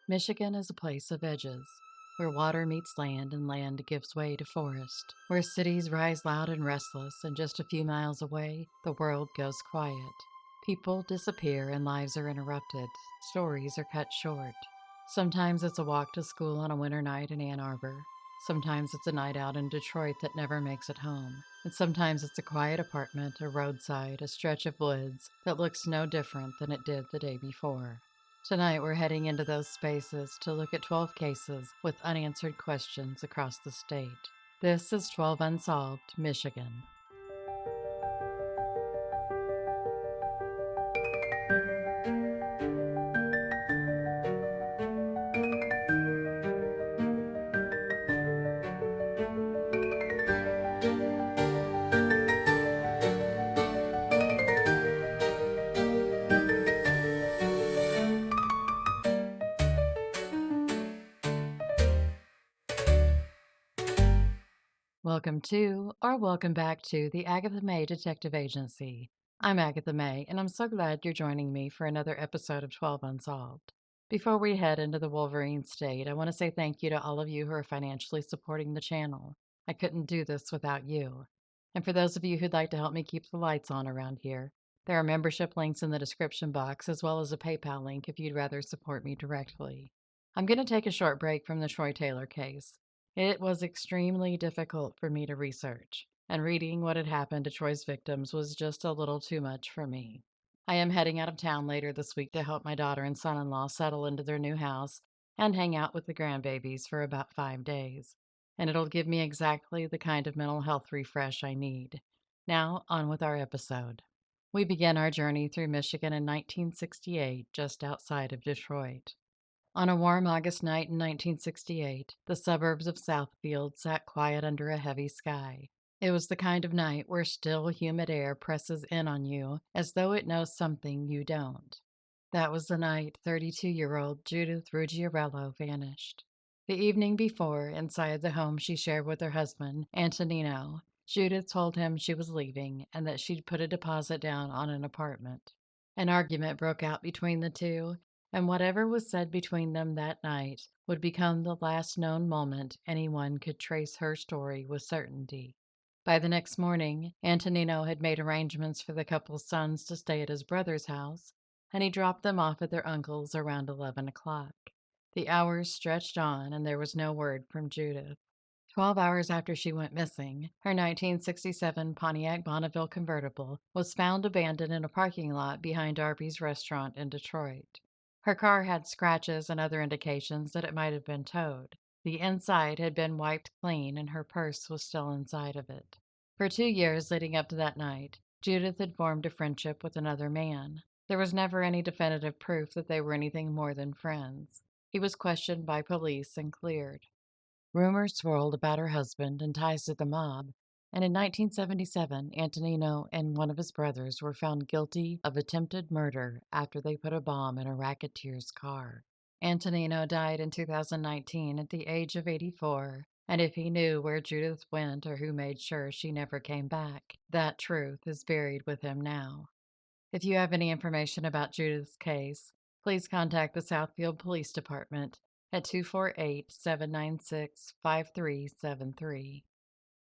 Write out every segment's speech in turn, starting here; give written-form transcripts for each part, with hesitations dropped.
Michigan is a place of edges, where water meets land and land gives way to forest, where cities rise loud and restless, and just a few miles away, the world goes quiet. People disappear and lives are interrupted. Stories are cut short. Sometimes it's a walk to school on a winter night in Ann Arbor. Sometimes it's a night out in Detroit that never makes it home. And sometimes it's a quiet apartment, a roadside, a stretch of woods that looks no different than it did the day before. Tonight, we're heading into those spaces to look at 12 cases with unanswered questions across the state. This is 12 Unsolved, Michigan. Welcome to, or welcome back to, the Agatha May Detective Agency. I'm Agatha May, and I'm so glad you're joining me for another episode of 12 Unsolved. Before we head into the Wolverine State, I want to say thank you to all of you who are financially supporting the channel. I couldn't do this without you. And for those of you who'd like to help me keep the lights on around here, there are membership links in the description box, as well as a PayPal link if you'd rather support me directly. I'm going to take a short break from the Troy Taylor case. It was extremely difficult for me to research, and reading what had happened to Troy's victims was just a little too much for me. I am heading out of town later this week to help my daughter and son-in-law settle into their new house and hang out with the grandbabies for about 5 days, and it'll give me exactly the kind of mental health refresh I need. Now, on with our episode. We begin our journey through Michigan in 1968, just outside of Detroit. On a warm August night in 1968, the suburbs of Southfield sat quiet under a heavy sky. It was the kind of night where still, humid air presses in on you as though it knows something you don't. That was the night 32-year-old Judith Ruggierello vanished. The evening before, inside the home she shared with her husband, Antonino, Judith told him she was leaving and that she'd put a deposit down on an apartment. An argument broke out between the two, and whatever was said between them that night would become the last known moment anyone could trace her story with certainty. By the next morning, Antonino had made arrangements for the couple's sons to stay at his brother's house, and he dropped them off at their uncle's around 11 o'clock. The hours stretched on, and there was no word from Judith. 12 hours after she went missing, her 1967 Pontiac Bonneville convertible was found abandoned in a parking lot behind Arby's restaurant in Detroit. Her car had scratches and other indications that it might have been towed. The inside had been wiped clean, and her purse was still inside of it. For 2 years leading up to that night, Judith had formed a friendship with another man. There was never any definitive proof that they were anything more than friends. He was questioned by police and cleared. Rumors swirled about her husband and ties to the mob, and in 1977, Antonino and one of his brothers were found guilty of attempted murder after they put a bomb in a racketeer's car. Antonino died in 2019 at the age of 84, and if he knew where Judith went or who made sure she never came back, that truth is buried with him now. If you have any information about Judith's case, please contact the Southfield Police Department at 248-796-5373.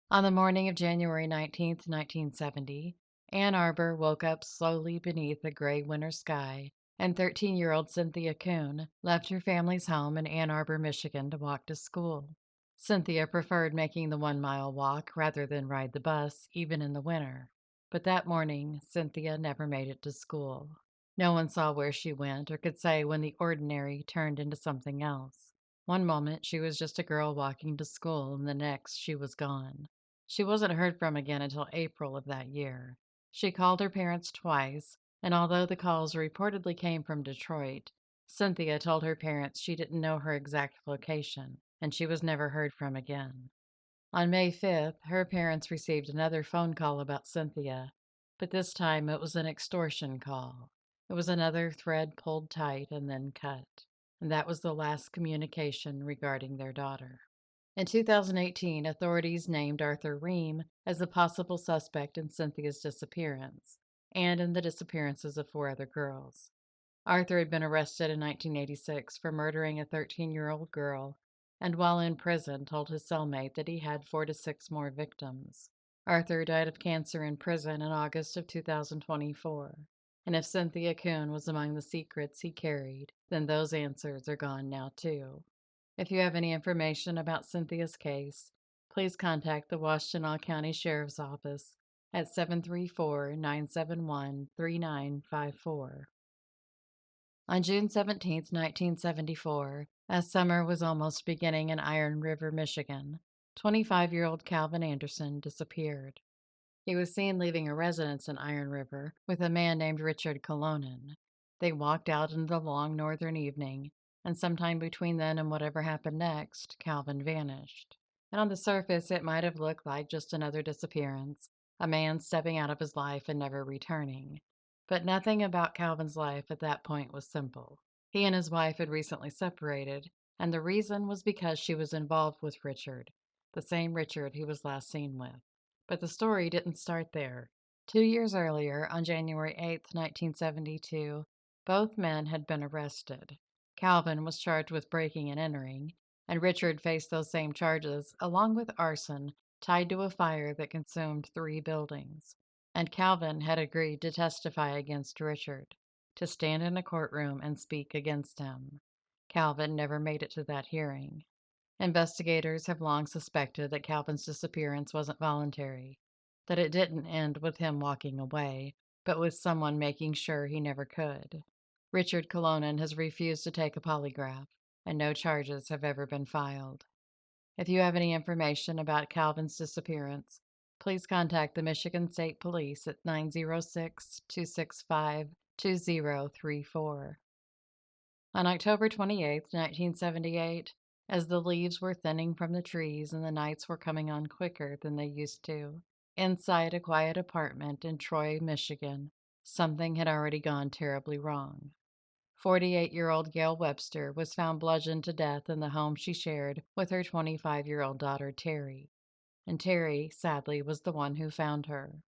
On the morning of January 19, 1970, Ann Arbor woke up slowly beneath a gray winter sky, and 13-year-old Cynthia Coon left her family's home in Ann Arbor, Michigan to walk to school. Cynthia preferred making the 1-mile walk rather than ride the bus, even in the winter. But that morning, Cynthia never made it to school. No one saw where she went or could say when the ordinary turned into something else. One moment she was just a girl walking to school, and the next she was gone. She wasn't heard from again until April of that year. She called her parents twice, and although the calls reportedly came from Detroit, Cynthia told her parents she didn't know her exact location, and she was never heard from again. On May 5th, her parents received another phone call about Cynthia, but this time it was an extortion call. It was another thread pulled tight and then cut, and that was the last communication regarding their daughter. In 2018, authorities named Arthur Ream as a possible suspect in Cynthia's disappearance and in the disappearances of 4 other girls. Arthur had been arrested in 1986 for murdering a 13-year-old girl, and while in prison told his cellmate that he had 4 to 6 more victims. Arthur died of cancer in prison in August of 2024. And if Cynthia Coon was among the secrets he carried, then those answers are gone now too. If you have any information about Cynthia's case, please contact the Washtenaw County Sheriff's Office at 734-971-3954. On June 17, 1974, as summer was almost beginning in Iron River, Michigan, 25-year-old Calvin Anderson disappeared. He was seen leaving a residence in Iron River with a man named Richard Colonan. They walked out into the long northern evening, and sometime between then and whatever happened next, Calvin vanished. And on the surface, it might have looked like just another disappearance, a man stepping out of his life and never returning. But nothing about Calvin's life at that point was simple. He and his wife had recently separated, and the reason was because she was involved with Richard, the same Richard he was last seen with. But the story didn't start there. 2 years earlier, on January 8, 1972, both men had been arrested. Calvin was charged with breaking and entering, and Richard faced those same charges, along with arson, tied to a fire that consumed 3 buildings. And Calvin had agreed to testify against Richard, to stand in a courtroom and speak against him. Calvin never made it to that hearing. Investigators have long suspected that Calvin's disappearance wasn't voluntary, that it didn't end with him walking away, but with someone making sure he never could. Richard Colonan has refused to take a polygraph, and no charges have ever been filed. If you have any information about Calvin's disappearance, please contact the Michigan State Police at 906-265-2034. On October 28, 1978, as the leaves were thinning from the trees and the nights were coming on quicker than they used to, inside a quiet apartment in Troy, Michigan, something had already gone terribly wrong. 48-year-old Gail Webster was found bludgeoned to death in the home she shared with her 25-year-old daughter, Terry. And Terry, sadly, was the one who found her.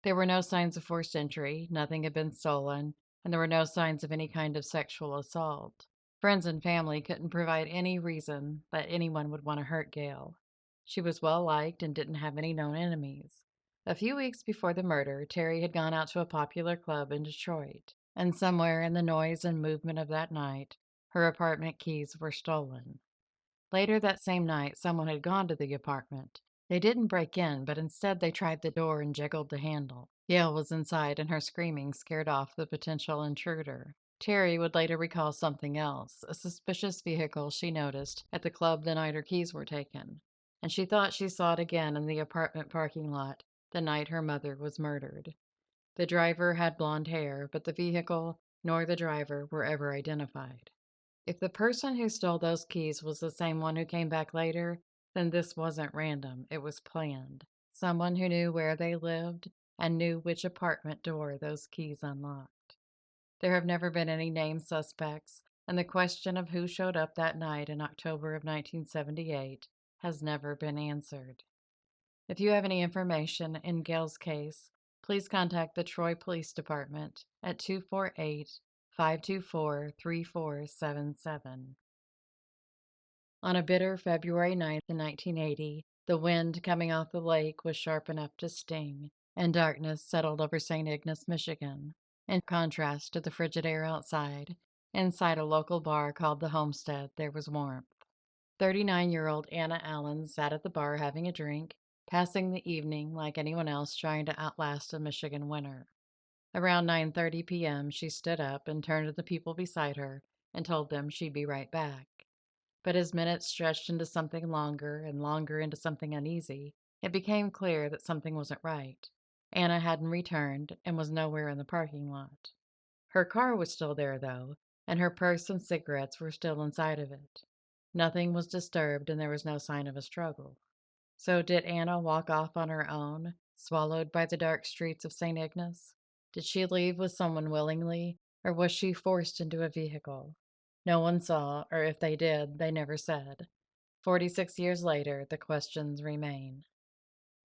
There were no signs of forced entry, nothing had been stolen, and there were no signs of any kind of sexual assault. Friends and family couldn't provide any reason that anyone would want to hurt Gail. She was well liked and didn't have any known enemies. A few weeks before the murder, Terry had gone out to a popular club in Detroit, and somewhere in the noise and movement of that night, her apartment keys were stolen. Later that same night, someone had gone to the apartment. They didn't break in, but instead they tried the door and jiggled the handle. Gail was inside, and her screaming scared off the potential intruder. Terry would later recall something else, a suspicious vehicle she noticed at the club the night her keys were taken, and she thought she saw it again in the apartment parking lot the night her mother was murdered. The driver had blonde hair, but the vehicle nor the driver were ever identified. If the person who stole those keys was the same one who came back later, then this wasn't random, it was planned. Someone who knew where they lived and knew which apartment door those keys unlocked. There have never been any named suspects, and the question of who showed up that night in October of 1978 has never been answered. If you have any information in Gail's case, please contact the Troy Police Department at 248-524-3477. On a bitter February 9th in 1980, the wind coming off the lake was sharp enough to sting, and darkness settled over St. Ignace, Michigan. In contrast to the frigid air outside, inside a local bar called the Homestead, there was warmth. 39-year-old Anna Allen sat at the bar having a drink, passing the evening like anyone else trying to outlast a Michigan winter. Around 9:30 p.m., she stood up and turned to the people beside her and told them she'd be right back. But as minutes stretched into something longer and longer into something uneasy, it became clear that something wasn't right. Anna hadn't returned and was nowhere in the parking lot. Her car was still there, though, and her purse and cigarettes were still inside of it. Nothing was disturbed, and there was no sign of a struggle. So did Anna walk off on her own, swallowed by the dark streets of St. Ignace? Did she leave with someone willingly, or was she forced into a vehicle? No one saw, or if they did, they never said. 46 years later, the questions remain.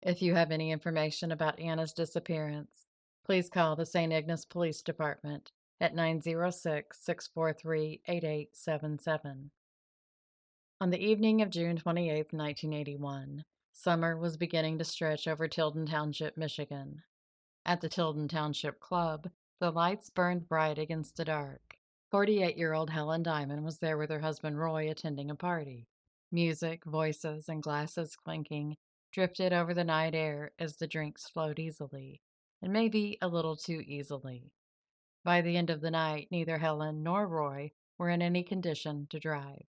If you have any information about Anna's disappearance, please call the St. Ignace Police Department at 906-643-8877. On the evening of June 28, 1981, summer was beginning to stretch over Tilden Township, Michigan. At the Tilden Township Club, the lights burned bright against the dark. 48-year-old Helen Dymond was there with her husband Roy attending a party. Music, voices, and glasses clinking drifted over the night air as the drinks flowed easily, and maybe a little too easily. By the end of the night, neither Helen nor Roy were in any condition to drive.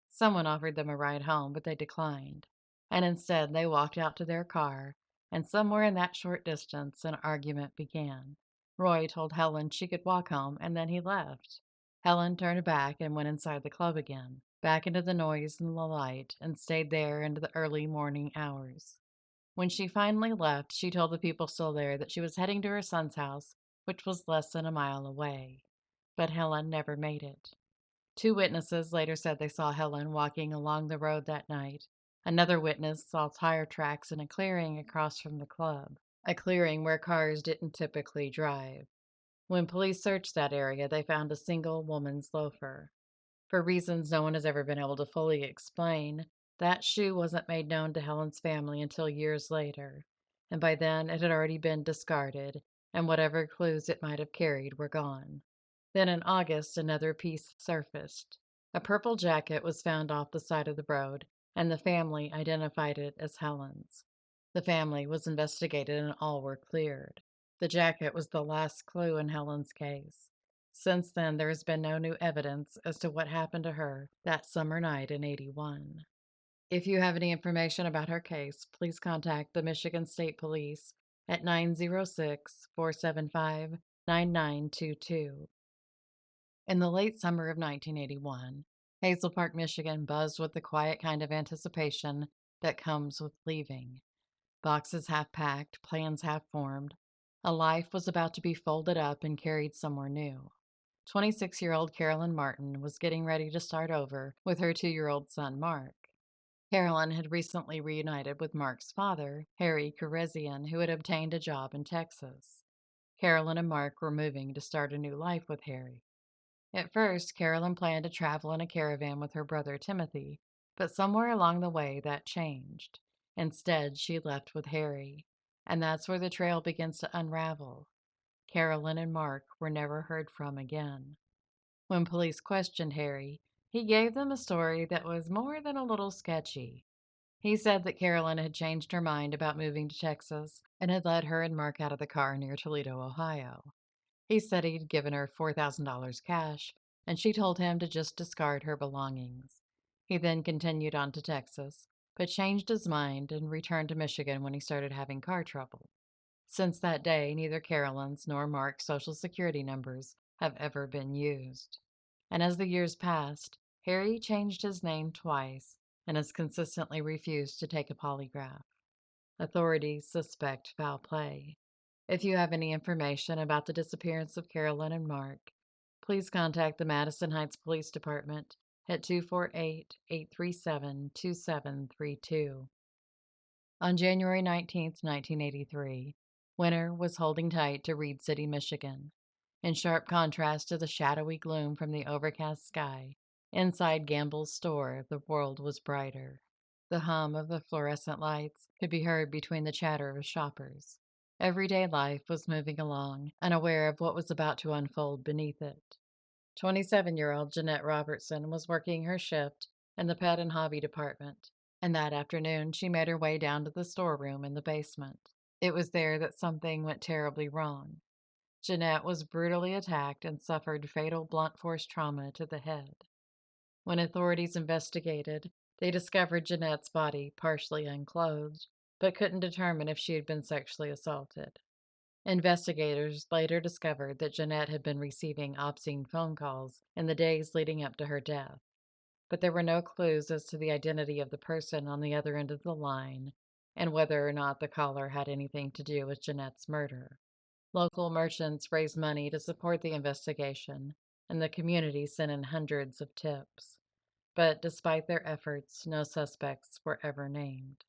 Someone offered them a ride home, but they declined, and instead they walked out to their car, and somewhere in that short distance an argument began. Roy told Helen she could walk home, and then he left. Helen turned back and went inside the club again, back into the noise and the light, and stayed there into the early morning hours. When she finally left, she told the people still there that she was heading to her son's house, which was less than a mile away. But Helen never made it. 2 witnesses later said they saw Helen walking along the road that night. Another witness saw tire tracks in a clearing across from the club, a clearing where cars didn't typically drive. When police searched that area, they found a single woman's loafer. For reasons no one has ever been able to fully explain, that shoe wasn't made known to Helen's family until years later, and by then it had already been discarded, and whatever clues it might have carried were gone. Then in August, another piece surfaced. A purple jacket was found off the side of the road, and the family identified it as Helen's. The family was investigated and all were cleared. The jacket was the last clue in Helen's case. Since then, there has been no new evidence as to what happened to her that summer night in '81. If you have any information about her case, please contact the Michigan State Police at 906-475-9922. In the late summer of 1981, Hazel Park, Michigan buzzed with the quiet kind of anticipation that comes with leaving. Boxes half packed, plans half formed. A life was about to be folded up and carried somewhere new. 26-year-old Carolyn Martin was getting ready to start over with her 2-year-old son, Mark. Carolyn had recently reunited with Mark's father, Harry Karezian, who had obtained a job in Texas. Carolyn and Mark were moving to start a new life with Harry. At first, Carolyn planned to travel in a caravan with her brother Timothy, but somewhere along the way that changed. Instead, she left with Harry, and that's where the trail begins to unravel. Carolyn and Mark were never heard from again. When police questioned Harry, he gave them a story that was more than a little sketchy. He said that Carolyn had changed her mind about moving to Texas and had led her and Mark out of the car near Toledo, Ohio. He said he'd given her $4,000 cash, and she told him to just discard her belongings. He then continued on to Texas, but changed his mind and returned to Michigan when he started having car trouble. Since that day, neither Carolyn's nor Mark's social security numbers have ever been used. And as the years passed, Harry changed his name twice and has consistently refused to take a polygraph. Authorities suspect foul play. If you have any information about the disappearance of Carolyn and Mark, please contact the Madison Heights Police Department at 248-837-2732. On January 19, 1983, winter was holding tight to Reed City, Michigan. In sharp contrast to the shadowy gloom from the overcast sky, inside Gamble's store, the world was brighter. The hum of the fluorescent lights could be heard between the chatter of shoppers. Everyday life was moving along, unaware of what was about to unfold beneath it. 27-year-old Janette Robertson was working her shift in the pet and hobby department, and that afternoon she made her way down to the storeroom in the basement. It was there that something went terribly wrong. Janette was brutally attacked and suffered fatal blunt force trauma to the head. When authorities investigated, they discovered Janette's body partially unclothed, but couldn't determine if she had been sexually assaulted. Investigators later discovered that Janette had been receiving obscene phone calls in the days leading up to her death, but there were no clues as to the identity of the person on the other end of the line and whether or not the caller had anything to do with Janette's murder. Local merchants raised money to support the investigation, and the community sent in hundreds of tips. But despite their efforts, no suspects were ever named.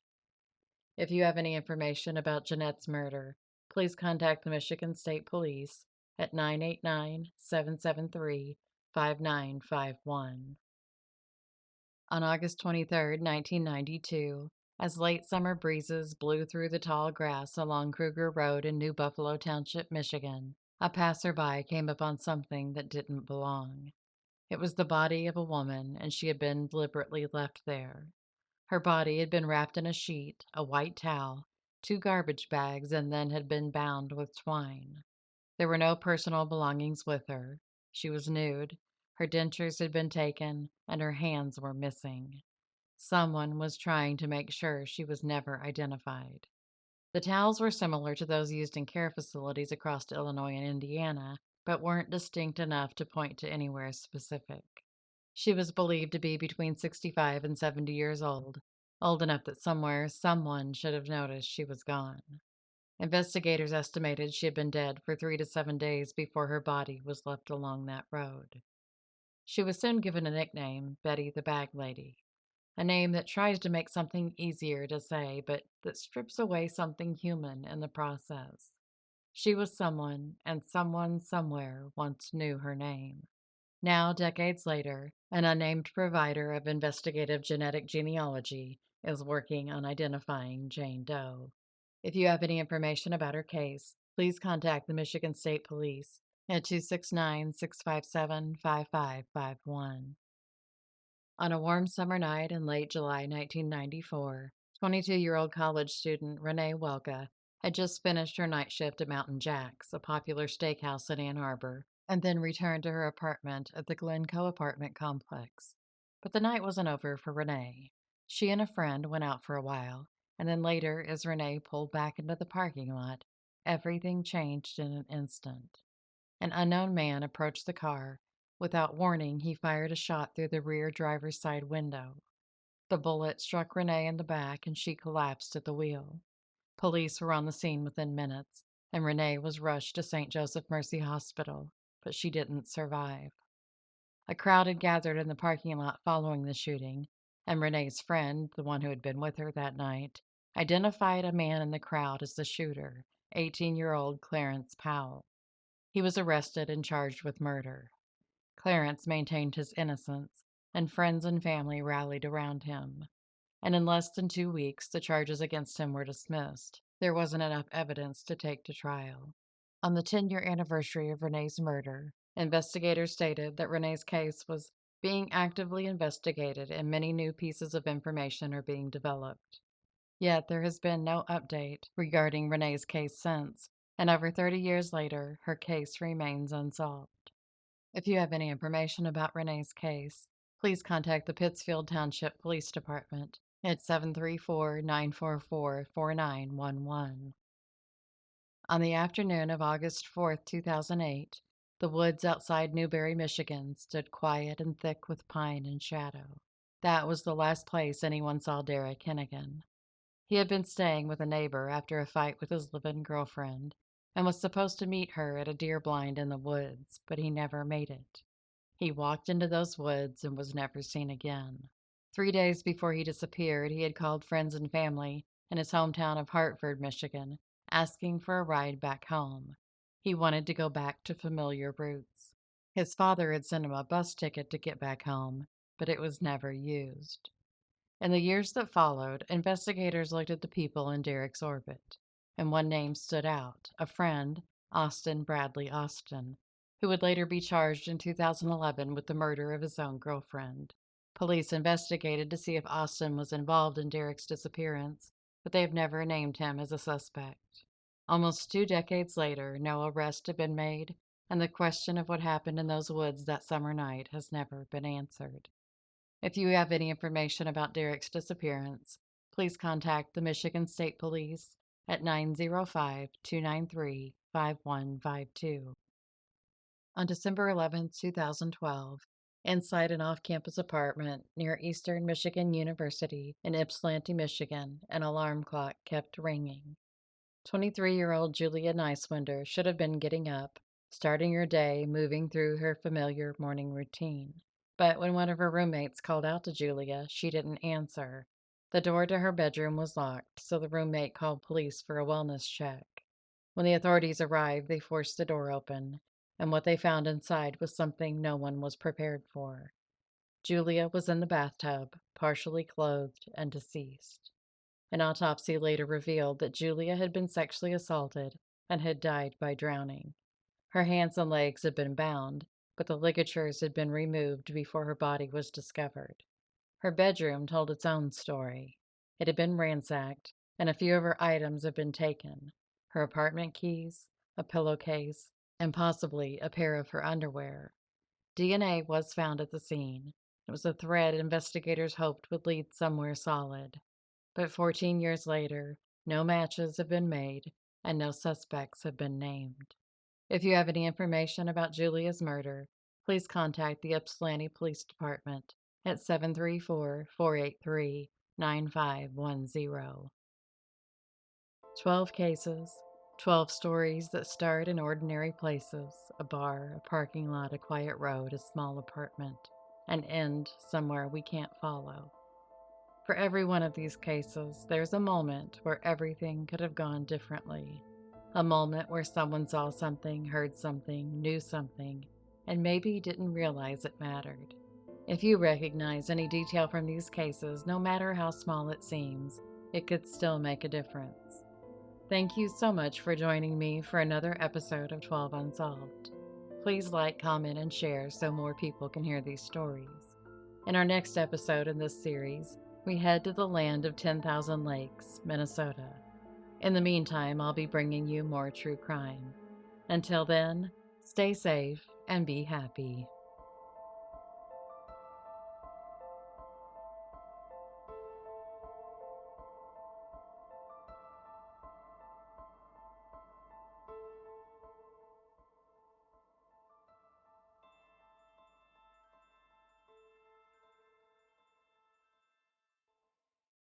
If you have any information about Janette's murder, please contact the Michigan State Police at 989-773-5951. On August 23, 1992, as late summer breezes blew through the tall grass along Kruger Road in New Buffalo Township, Michigan, a passerby came upon something that didn't belong. It was the body of a woman, and she had been deliberately left there. Her body had been wrapped in a sheet, a white towel, two garbage bags, and then had been bound with twine. There were no personal belongings with her. She was nude, her dentures had been taken, and her hands were missing. Someone was trying to make sure she was never identified. The towels were similar to those used in care facilities across Illinois and Indiana, but weren't distinct enough to point to anywhere specific. She was believed to be between 65 and 70 years old enough that somewhere someone should have noticed she was gone. Investigators estimated she had been dead for 3 to 7 days before her body was left along that road. She was soon given a nickname, Betty the Bag Lady, a name that tries to make something easier to say, but that strips away something human in the process. She was someone, and someone somewhere once knew her name. Now, decades later, an unnamed provider of investigative genetic genealogy is working on identifying Jane Doe. If you have any information about her case, please contact the Michigan State Police at 269-657-5551. On a warm summer night in late July 1994, 22-year-old college student Renée Welka had just finished her night shift at Mountain Jack's, a popular steakhouse in Ann Arbor, and then returned to her apartment at the Glencoe apartment complex. But the night wasn't over for Renée. She and a friend went out for a while, and then later, as Renée pulled back into the parking lot, everything changed in an instant. An unknown man approached the car. Without warning, he fired a shot through the rear driver's side window. The bullet struck Renée in the back, and she collapsed at the wheel. Police were on the scene within minutes, and Renée was rushed to St. Joseph Mercy Hospital, but she didn't survive. A crowd had gathered in the parking lot following the shooting, and Renée's friend, the one who had been with her that night, identified a man in the crowd as the shooter, 18-year-old Clarence Powell. He was arrested and charged with murder. Clarence maintained his innocence, and friends and family rallied around him. And in less than 2 weeks, the charges against him were dismissed. There wasn't enough evidence to take to trial. On the 10-year anniversary of Renée's murder, investigators stated that Renée's case was being actively investigated and many new pieces of information are being developed. Yet there has been no update regarding Renée's case since, and over 30 years later, her case remains unsolved. If you have any information about Renée's case, please contact the Pittsfield Township Police Department at 734-944-4911. On the afternoon of August 4, 2008, the woods outside Newberry, Michigan stood quiet and thick with pine and shadow. That was the last place anyone saw Derrick Henagan. He had been staying with a neighbor after a fight with his live-in girlfriend, and was supposed to meet her at a deer blind in the woods, but he never made it. He walked into those woods and was never seen again. 3 days before he disappeared, he had called friends and family in his hometown of Hartford, Michigan, asking for a ride back home. He wanted to go back to familiar roots. His father had sent him a bus ticket to get back home, but it was never used. In the years that followed, investigators looked at the people in Derrick's orbit, and one name stood out, a friend, Austin Bradley Austin, who would later be charged in 2011 with the murder of his own girlfriend. Police investigated to see if Austin was involved in Derrick's disappearance, but they have never named him as a suspect. Almost 2 decades later, no arrest had been made, and the question of what happened in those woods that summer night has never been answered. If you have any information about Derrick's disappearance, please contact the Michigan State Police at 905-293-5152. On December 11, 2012, inside an off-campus apartment near Eastern Michigan University in Ypsilanti, Michigan, an alarm clock kept ringing. 23-year-old Julia Niswender should have been getting up, starting her day, moving through her familiar morning routine. But when one of her roommates called out to Julia, she didn't answer. The door to her bedroom was locked, so the roommate called police for a wellness check. When the authorities arrived, they forced the door open, and what they found inside was something no one was prepared for. Julia was in the bathtub, partially clothed and deceased. An autopsy later revealed that Julia had been sexually assaulted and had died by drowning. Her hands and legs had been bound, but the ligatures had been removed before her body was discovered. Her bedroom told its own story. It had been ransacked, and a few of her items had been taken: her apartment keys, a pillowcase, and possibly a pair of her underwear. DNA was found at the scene. It was a thread investigators hoped would lead somewhere solid. But 14 years later, no matches have been made and no suspects have been named. If you have any information about Julia's murder, please contact the Ypsilanti Police Department at 734-483-9510. 12 cases, 12 stories that start in ordinary places: a bar, a parking lot, a quiet road, a small apartment, and end somewhere we can't follow. For every one of these cases, there's a moment where everything could have gone differently. A moment where someone saw something, heard something, knew something, and maybe didn't realize it mattered. If you recognize any detail from these cases, no matter how small it seems, it could still make a difference. Thank you so much for joining me for another episode of 12 Unsolved. Please like, comment, and share so more people can hear these stories. In our next episode in this series, we head to the land of 10,000 Lakes, Minnesota. In the meantime, I'll be bringing you more true crime. Until then, stay safe and be happy.